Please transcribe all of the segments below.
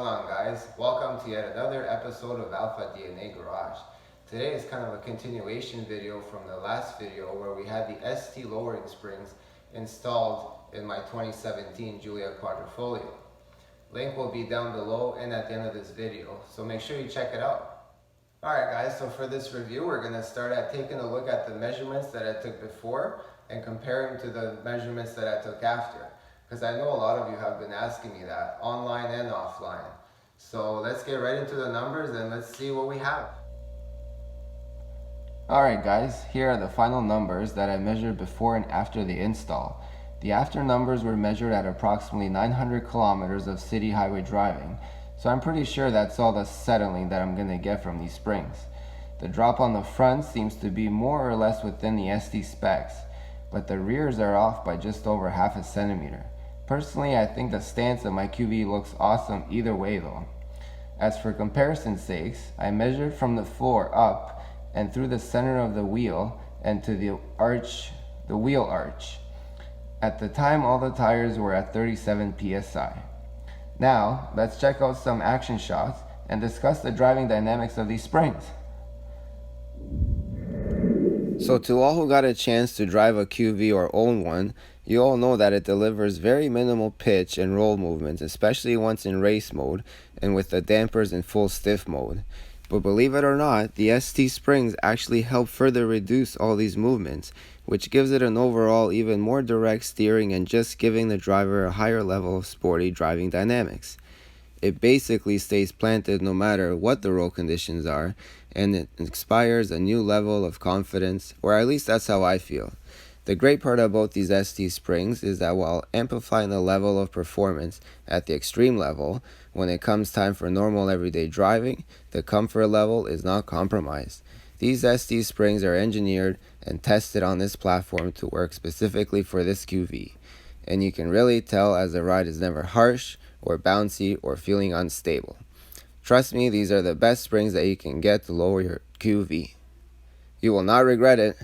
going on, guys? Welcome to yet another episode of Alpha DNA Garage. Today is kind of a continuation video from the last video where we had the ST lowering springs installed in my 2017 Giulia Quadrifoglio. Link will be down below and at the end of this video, so make sure you check it out. Alright guys, so for this review we're going to start at taking a look at the measurements that I took before and compare them to the measurements that I took after. Because I know a lot of you have been asking me that, online and offline. So let's get right into the numbers and let's see what we have. Alright guys, here are the final numbers that I measured before and after the install. The after numbers were measured at approximately 900 kilometers of city highway driving, so I'm pretty sure that's all the settling that I'm going to get from these springs. The drop on the front seems to be more or less within the ST specs, but the rears are off by just over half a centimeter. Personally, I think the stance of my QV looks awesome either way though. As for comparison's sakes, I measured from the floor up and through the center of the wheel and to the wheel arch. At the time, all the tires were at 37 psi. Now, let's check out some action shots and discuss the driving dynamics of these springs. So to all who got a chance to drive a QV or own one, you all know that it delivers very minimal pitch and roll movements, especially once in race mode and with the dampers in full stiff mode. But believe it or not, the ST springs actually help further reduce all these movements, which gives it an overall even more direct steering and just giving the driver a higher level of sporty driving dynamics. It basically stays planted no matter what the road conditions are, and it inspires a new level of confidence, or at least that's how I feel. The great part about these ST springs is that while amplifying the level of performance at the extreme level, when it comes time for normal everyday driving, the comfort level is not compromised. These ST springs are engineered and tested on this platform to work specifically for this QV, and you can really tell as the ride is never harsh or bouncy or feeling unstable. Trust me, these are the best springs that you can get to lower your QV. You will not regret it.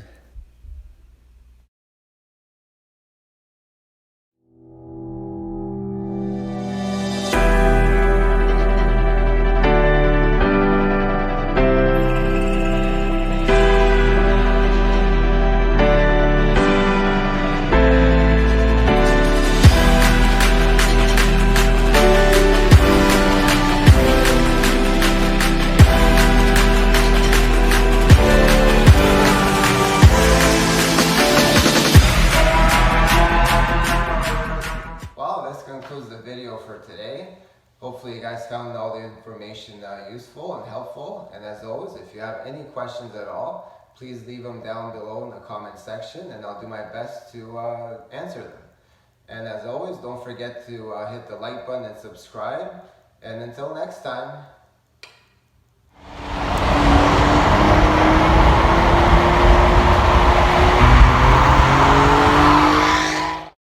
Concludes the video for today. Hopefully you guys found all the information useful and helpful, and as always, if you have any questions at all, please leave them down below in the comment section and I'll do my best to answer them. And as always, don't forget to hit the like button and subscribe, and until next time.